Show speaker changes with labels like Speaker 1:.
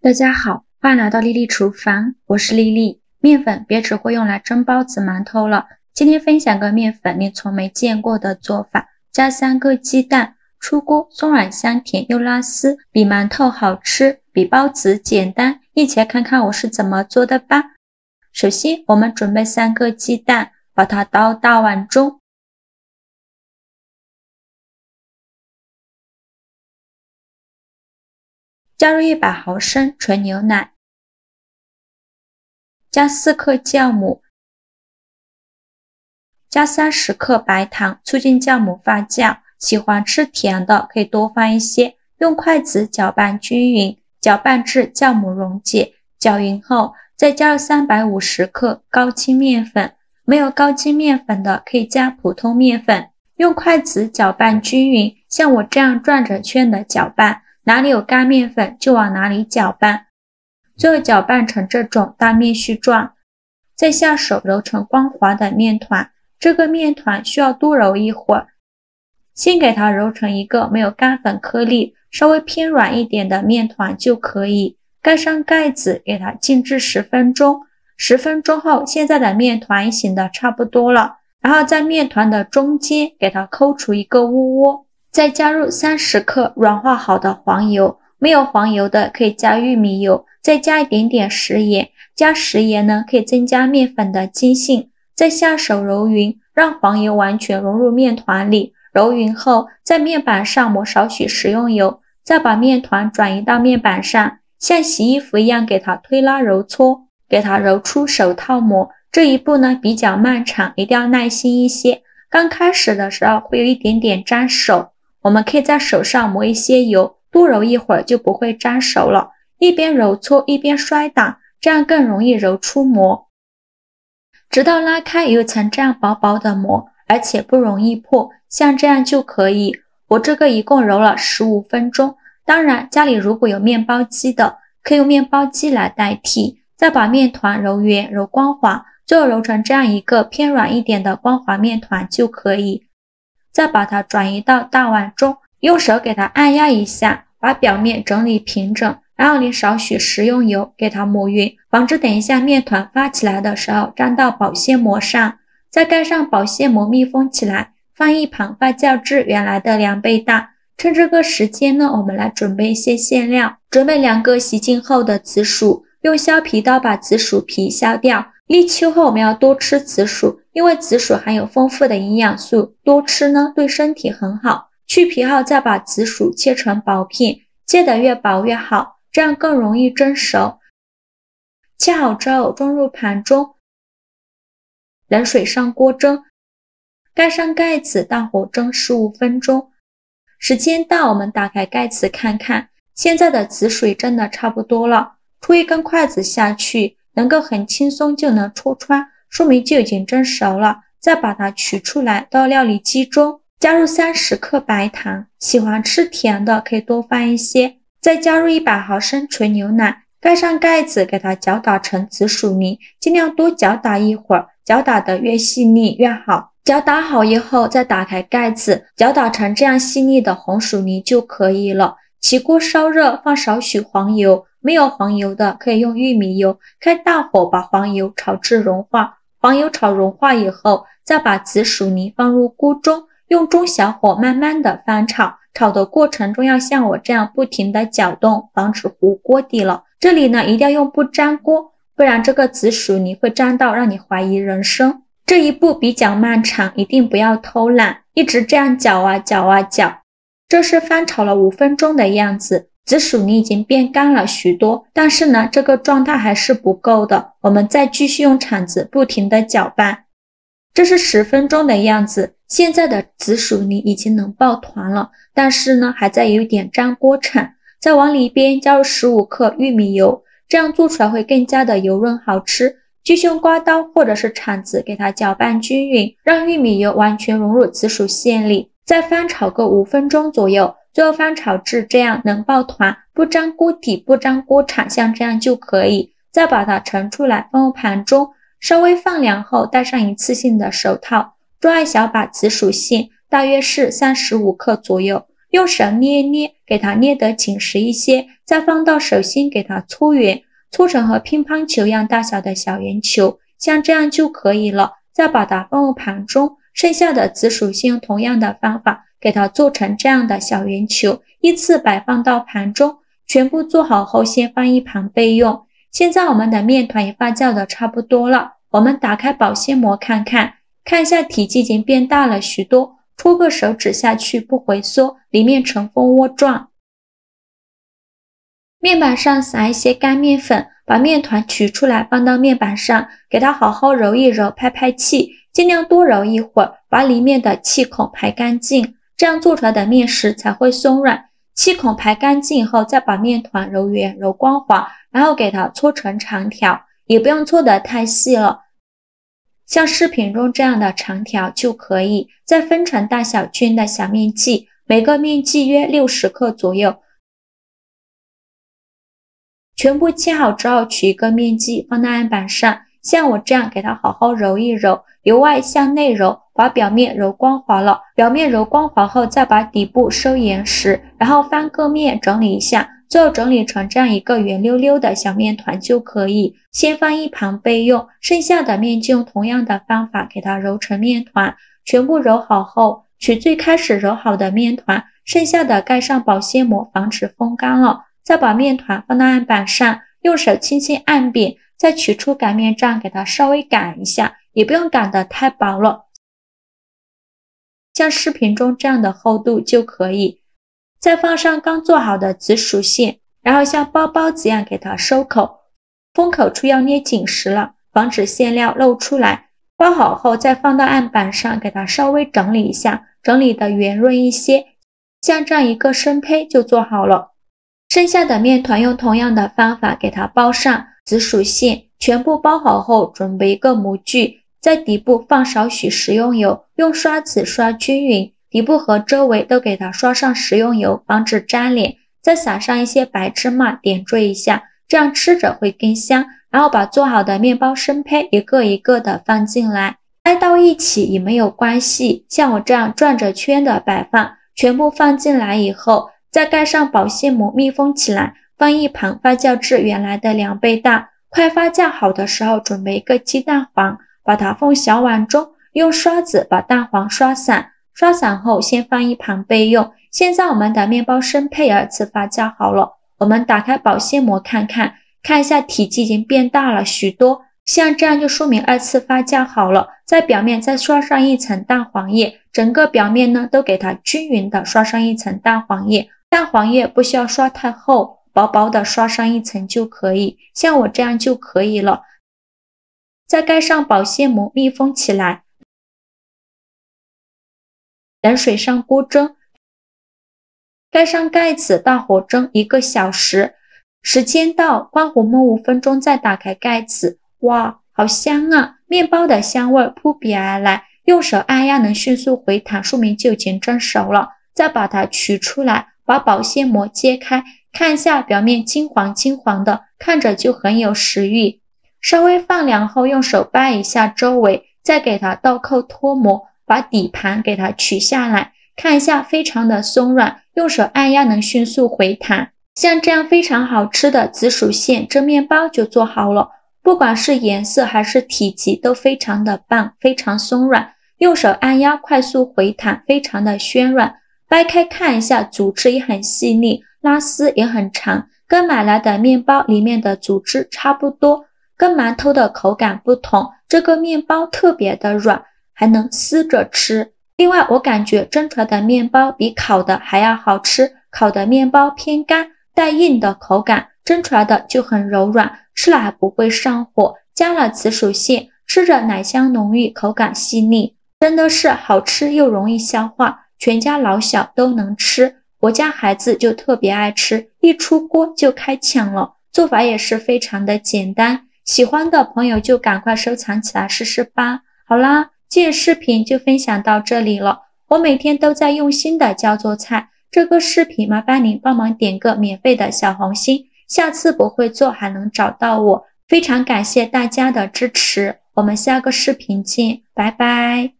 Speaker 1: 大家好，欢迎来到丽丽厨房，我是丽丽。面粉别只会用来蒸包子、馒头了，今天分享个面粉你从没见过的做法，加3个鸡蛋，出锅松软香甜又拉丝，比馒头好吃，比包子简单，一起来看看我是怎么做的吧。首先我们准备3个鸡蛋，把它倒大碗中。加入100毫升纯牛奶，加4克酵母，加30克白糖，促进酵母发酵。喜欢吃甜的可以多放一些。用筷子搅拌均匀，搅拌至酵母溶解。搅匀后，再加入350克高筋面粉。没有高筋面粉的可以加普通面粉。用筷子搅拌均匀，像我这样转着圈的搅拌。哪里有干面粉就往哪里搅拌，最后搅拌成这种大面絮状，再下手揉成光滑的面团。这个面团需要多揉一会儿，先给它揉成一个没有干粉颗粒、稍微偏软一点的面团就可以。盖上盖子，给它静置10分钟。10分钟后，现在的面团醒得差不多了，然后在面团的中间给它抠出一个窝窝。再加入30克软化好的黄油，没有黄油的可以加玉米油，再加一点点食盐。加食盐呢，可以增加面粉的筋性。再下手揉匀，让黄油完全融入面团里。揉匀后，在面板上抹少许食用油，再把面团转移到面板上，像洗衣服一样给它推拉揉搓，给它揉出手套膜。这一步呢比较漫长，一定要耐心一些。刚开始的时候会有一点点沾手，我们可以在手上抹一些油，多揉一会儿就不会沾手了。一边揉搓一边摔打，这样更容易揉出膜。直到拉开有一层这样薄薄的膜，而且不容易破，像这样就可以。我这个一共揉了15分钟。当然家里如果有面包机的，可以用面包机来代替。再把面团揉圆揉光滑，最后揉成这样一个偏软一点的光滑面团就可以。再把它转移到大碗中，用手给它按压一下，把表面整理平整，然后淋少许食用油给它抹匀，防止等一下面团发起来的时候沾到保鲜膜上。再盖上保鲜膜密封起来，放一旁发酵至原来的2倍大。趁这个时间呢，我们来准备一些馅料。准备2个洗净后的紫薯，用削皮刀把紫薯皮削掉。立秋后我们要多吃紫薯，因为紫薯含有丰富的营养素，多吃呢对身体很好。去皮后再把紫薯切成薄片，切得越薄越好，这样更容易蒸熟。切好之后装入盘中，冷水上锅蒸，盖上盖子，大火蒸15分钟。时间到，我们打开盖子看看，现在的紫水蒸得差不多了，戳一根筷子下去，能够很轻松就能戳穿，说明就已经蒸熟了。再把它取出来到料理机中，加入30克白糖，喜欢吃甜的可以多放一些。再加入100毫升纯牛奶，盖上盖子给它搅打成紫薯泥，尽量多搅打一会儿，搅打得越细腻越好。搅打好以后再打开盖子，搅打成这样细腻的红薯泥就可以了。起锅烧热，放少许黄油，没有黄油的可以用玉米油，开大火把黄油炒至融化。黄油炒融化以后，再把紫薯泥放入锅中，用中小火慢慢的翻炒。炒的过程中要像我这样不停的搅动，防止糊锅底了。这里呢一定要用不粘锅，不然这个紫薯泥会粘到让你怀疑人生。这一步比较漫长，一定不要偷懒，一直这样搅啊搅啊搅。这是翻炒了5分钟的样子，紫薯泥已经变干了许多，但是呢这个状态还是不够的，我们再继续用铲子不停的搅拌。这是10分钟的样子，现在的紫薯泥已经能抱团了，但是呢还在有一点粘锅铲。再往里边加入15克玉米油，这样做出来会更加的油润好吃。继续用刮刀或者是铲子给它搅拌均匀，让玉米油完全融入紫薯馅里，再翻炒个5分钟左右，最后翻炒至这样能抱团，不粘锅底不粘锅铲，像这样就可以。再把它盛出来放入盘中，稍微放凉后戴上一次性的手套，抓一小把紫薯馅，大约是35克左右，用手捏一捏，给它捏得紧实一些，再放到手心给它搓圆，搓成和乒乓球一样大小的小圆球，像这样就可以了。再把它放入盘中，剩下的紫薯馅用同样的方法给它做成这样的小圆球，依次摆放到盘中，全部做好后先放一旁备用。现在我们的面团也发酵的差不多了，我们打开保鲜膜看一下体积已经变大了许多，戳个手指下去不回缩，里面呈蜂窝状。面板上撒一些干面粉，把面团取出来放到面板上，给它好好揉一揉，拍拍气，尽量多揉一会儿，把里面的气孔排干净，这样做出来的面食才会松软。气孔排干净后，再把面团揉圆揉光滑，然后给它搓成长条，也不用搓得太细了，像视频中这样的长条就可以。再分成大小均的小面剂，每个面剂约60克左右。全部切好之后，取一个面剂放到案板上，像我这样给它好好揉一揉，由外向内揉，把表面揉光滑了。表面揉光滑后，再把底部收严实，然后翻个面整理一下，最后整理成这样一个圆溜溜的小面团就可以。先放一旁备用，剩下的面就用同样的方法给它揉成面团。全部揉好后，取最开始揉好的面团，剩下的盖上保鲜膜，防止风干了。再把面团放到案板上，用手轻轻按扁，再取出擀面杖给它稍微擀一下，也不用擀得太薄了，像视频中这样的厚度就可以。再放上刚做好的紫薯馅，然后像包包子一样给它收口，封口处要捏紧实了，防止馅料漏出来。包好后再放到案板上，给它稍微整理一下，整理的圆润一些，像这样一个生胚就做好了。剩下的面团用同样的方法给它包上紫薯馅，全部包好后准备一个模具，在底部放少许食用油，用刷子刷均匀，底部和周围都给它刷上食用油，防止粘连，再撒上一些白芝麻点缀一下，这样吃着会更香。然后把做好的面包生胚一个一个的放进来，挨到一起也没有关系，像我这样转着圈的摆放，全部放进来以后，再盖上保鲜膜密封起来，放一旁发酵至原来的2倍大。快发酵好的时候，准备一个鸡蛋黄，把它放小碗中，用刷子把蛋黄刷散，刷散后先放一旁备用。现在我们的面包生胚2次发酵好了，我们打开保鲜膜看一下体积已经变大了许多，像这样就说明2次发酵好了。在表面再刷上一层蛋黄液，整个表面呢都给它均匀的刷上一层蛋黄液。蛋黄液不需要刷太厚，薄薄的刷上一层就可以，像我这样就可以了。再盖上保鲜膜密封起来，等水上锅蒸，盖上盖子大火蒸1个小时，时间到关火焖5分钟再打开盖子。哇，好香啊，面包的香味扑鼻而来，用手按压能迅速回弹，说明就已经蒸熟了。再把它取出来，把保鲜膜揭开，看一下表面金黄金黄的，看着就很有食欲。稍微放凉后用手掰一下周围，再给它倒扣脱模，把底盘给它取下来，看一下非常的松软，用手按压能迅速回弹。像这样非常好吃的紫薯馅蒸面包就做好了，不管是颜色还是体积都非常的棒，非常松软，用手按压快速回弹，非常的暄软。掰开看一下，组织也很细腻，拉丝也很长，跟买来的面包里面的组织差不多，跟馒头的口感不同，这个面包特别的软，还能撕着吃。另外我感觉蒸出来的面包比烤的还要好吃，烤的面包偏干带硬的口感，蒸出来的就很柔软，吃了还不会上火，加了紫薯馅，吃着奶香浓郁，口感细腻，真的是好吃又容易消化，全家老小都能吃。我家孩子就特别爱吃，一出锅就开抢了，做法也是非常的简单，喜欢的朋友就赶快收藏起来试试吧。好啦，今日视频就分享到这里了，我每天都在用心的教做菜，这个视频麻烦您帮忙点个免费的小红心，下次不会做还能找到我，非常感谢大家的支持，我们下个视频见，拜拜。